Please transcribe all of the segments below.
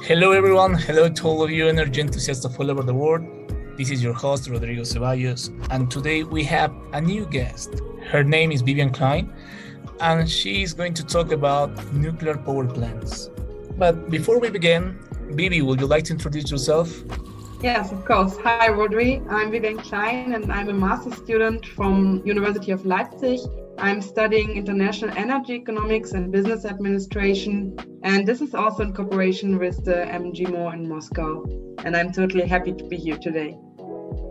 Hello, everyone. Hello to all of you energy enthusiasts of all over the world. This is your host, Rodrigo Ceballos, and today we have a new guest. Her name is Vivian Klein, and she is going to talk about nuclear power plants. But before we begin, Vivi, would you like to introduce yourself? Yes, of course. Hi, Rodri. I'm Vivian Klein, and I'm a master's student from University of Leipzig. I'm studying international energy economics and business administration, and this is also in cooperation with the MGMO in Moscow. And I'm totally happy to be here today.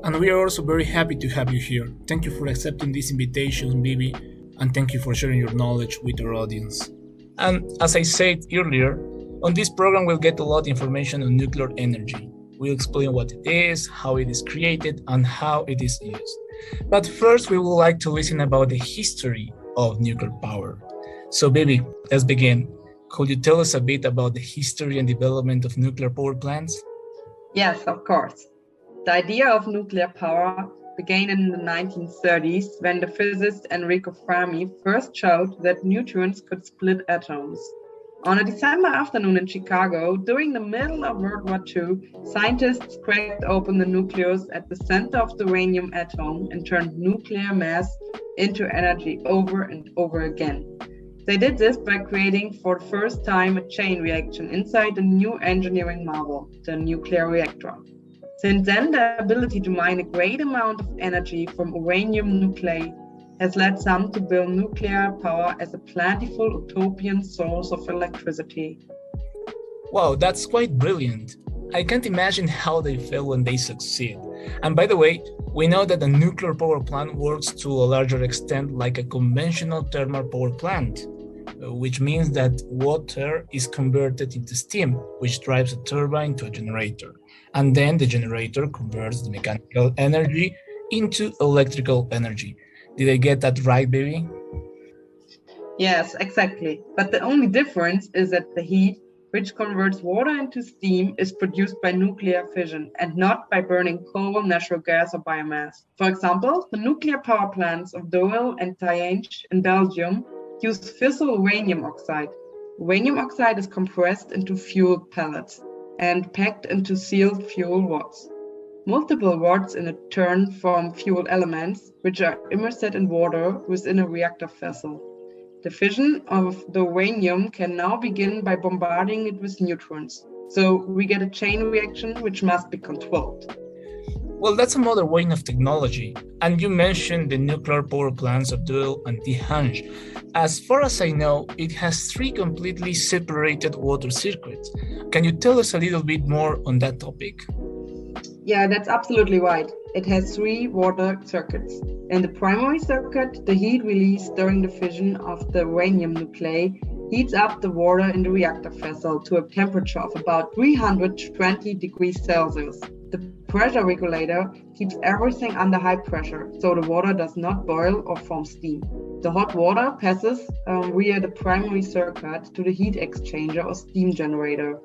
And we are also very happy to have you here. Thank you for accepting this invitation, Vivi, and thank you for sharing your knowledge with our audience. And as I said earlier, on this program we'll get a lot of information on nuclear energy. We'll explain what it is, how it is created, and how it is used. But first, we would like to listen about the history of nuclear power. So, Vivi, let's begin. Could you tell us a bit about the history and development of nuclear power plants? Yes, of course. The idea of nuclear power began in the 1930s when the physicist Enrico Fermi first showed that neutrons could split atoms. On a December afternoon in Chicago, during the middle of World War II, scientists cracked open the nucleus at the center of the uranium atom and turned nuclear mass into energy over and over again. They did this by creating for the first time a chain reaction inside a new engineering marvel, the nuclear reactor. Since then, the ability to mine a great amount of energy from uranium nuclei has led some to build nuclear power as a plentiful utopian source of electricity. Wow, that's quite brilliant. I can't imagine how they feel when they succeed. And by the way, we know that a nuclear power plant works to a larger extent like a conventional thermal power plant, which means that water is converted into steam, which drives a turbine to a generator. And then the generator converts the mechanical energy into electrical energy. Did I get that right, baby? Yes, exactly. But the only difference is that the heat, which converts water into steam, is produced by nuclear fission and not by burning coal, natural gas, or biomass. For example, the nuclear power plants of Doel and Tihange in Belgium use fissile uranium oxide. Uranium oxide is compressed into fuel pellets and packed into sealed fuel rods. Multiple rods in a turn form fuel elements, which are immersed in water within a reactor vessel. The fission of the uranium can now begin by bombarding it with neutrons. So we get a chain reaction which must be controlled. Well, that's another way of technology. And you mentioned the nuclear power plants of Doel and Tihange. As far as I know, it has three completely separated water circuits. Can you tell us a little bit more on that topic? Yeah, that's absolutely right. It has three water circuits. In the primary circuit, the heat released during the fission of the uranium nuclei heats up the water in the reactor vessel to a temperature of about 320 degrees Celsius. The pressure regulator keeps everything under high pressure, so the water does not boil or form steam. The hot water passes via the primary circuit to the heat exchanger or steam generator.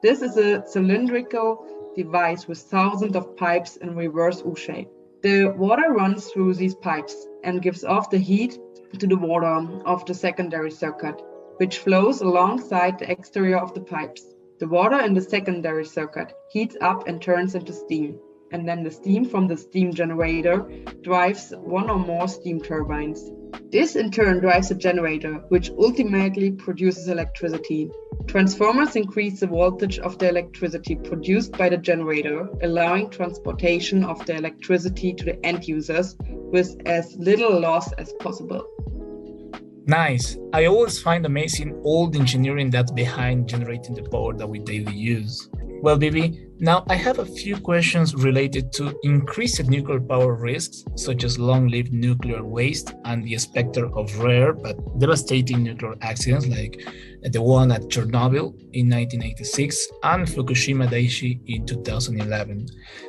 This is a cylindrical device with thousands of pipes in reverse U-shape. The water runs through these pipes and gives off the heat to the water of the secondary circuit, which flows alongside the exterior of the pipes. The water in the secondary circuit heats up and turns into steam, and then the steam from the steam generator drives one or more steam turbines. This in turn drives a generator, which ultimately produces electricity. Transformers increase the voltage of the electricity produced by the generator, allowing transportation of the electricity to the end users with as little loss as possible. Nice. I always find amazing all the engineering that's behind generating the power that we daily use. Well, Vivi, now I have a few questions related to increased nuclear power risks, such as long-lived nuclear waste and the specter of rare but devastating nuclear accidents like the one at Chernobyl in 1986 and Fukushima Daiichi in 2011.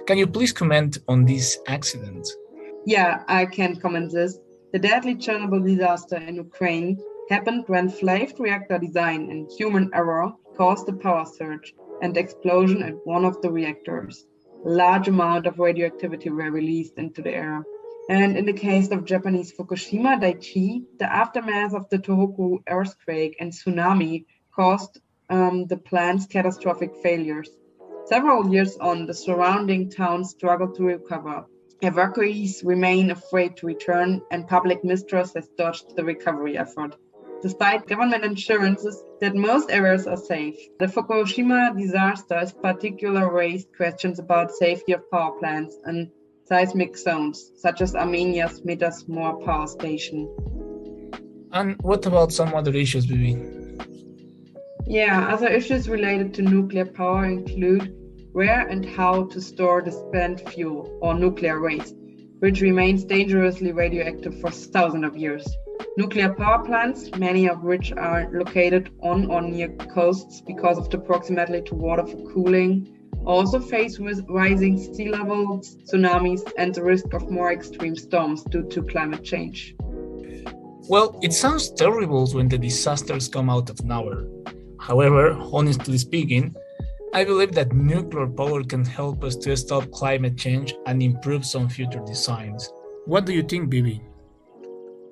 Can you please comment on these accidents? Yeah, I can comment this. The deadly Chernobyl disaster in Ukraine happened when flawed reactor design and human error caused a power surge and explosion at one of the reactors. A large amount of radioactivity were released into the air. And in the case of Japanese Fukushima Daiichi, the aftermath of the Tohoku earthquake and tsunami caused the plant's catastrophic failures. Several years on, the surrounding towns struggle to recover. Evacuees remain afraid to return, and public mistrust has dodged the recovery effort, despite government assurances that most areas are safe. The Fukushima disaster has particularly raised questions about safety of power plants and seismic zones, such as Armenia's Metasmore power station. And what about some other issues, Vivi? Yeah, other issues related to nuclear power include where and how to store the spent fuel or nuclear waste, which remains dangerously radioactive for thousands of years. Nuclear power plants, many of which are located on or near coasts because of the proximity to water for cooling, also face rising sea levels, tsunamis, and the risk of more extreme storms due to climate change. Well, it sounds terrible when the disasters come out of nowhere. However, honestly speaking, I believe that nuclear power can help us to stop climate change and improve some future designs. What do you think, Bibi?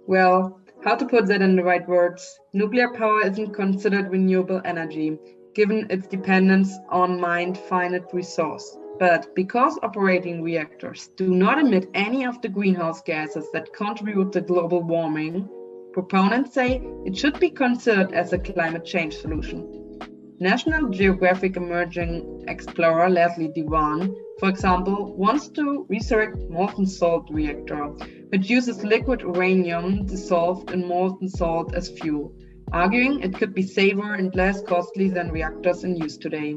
Well, how to put that in the right words? Nuclear power isn't considered renewable energy, given its dependence on finite resource. But because operating reactors do not emit any of the greenhouse gases that contribute to global warming, proponents say it should be considered as a climate change solution. National Geographic emerging explorer Leslie Dewan, for example, wants to resurrect molten salt reactor, which uses liquid uranium dissolved in molten salt as fuel, arguing it could be safer and less costly than reactors in use today.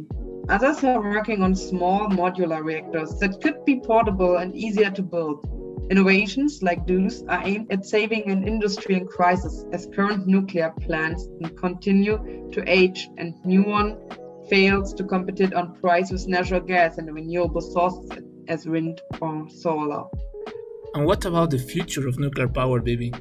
Others are working on small modular reactors that could be portable and easier to build. Innovations like those are aimed at saving an industry in crisis, as current nuclear plants continue to age and new one fails to compete on price with natural gas and renewable sources as wind or solar. And what about the future of nuclear power, Bibi?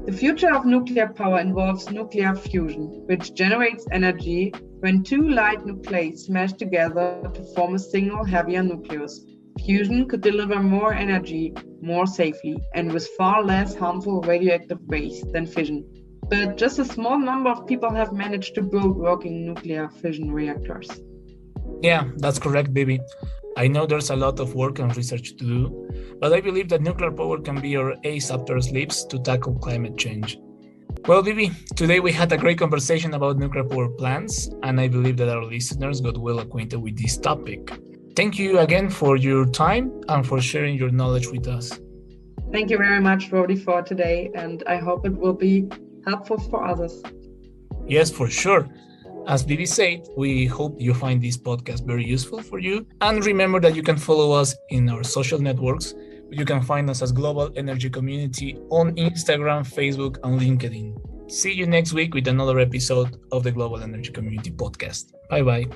The future of nuclear power involves nuclear fusion, which generates energy when two light nuclei smash together to form a single heavier nucleus. Fusion could deliver more energy more safely and with far less harmful radioactive waste than fission. But just a small number of people have managed to build working nuclear fission reactors. Yeah, that's correct, Bibi. I know there's a lot of work and research to do, but I believe that nuclear power can be our ace up our sleeves to tackle climate change. Well, Bibi, today we had a great conversation about nuclear power plants, and I believe that our listeners got well acquainted with this topic. Thank you again for your time and for sharing your knowledge with us. Thank you very much, Rodi, for today, and I hope it will be helpful for others. Yes, for sure. As Bibi said, we hope you find this podcast very useful for you. And remember that you can follow us in our social networks. You can find us as Global Energy Community on Instagram, Facebook, and LinkedIn. See you next week with another episode of the Global Energy Community podcast. Bye-bye.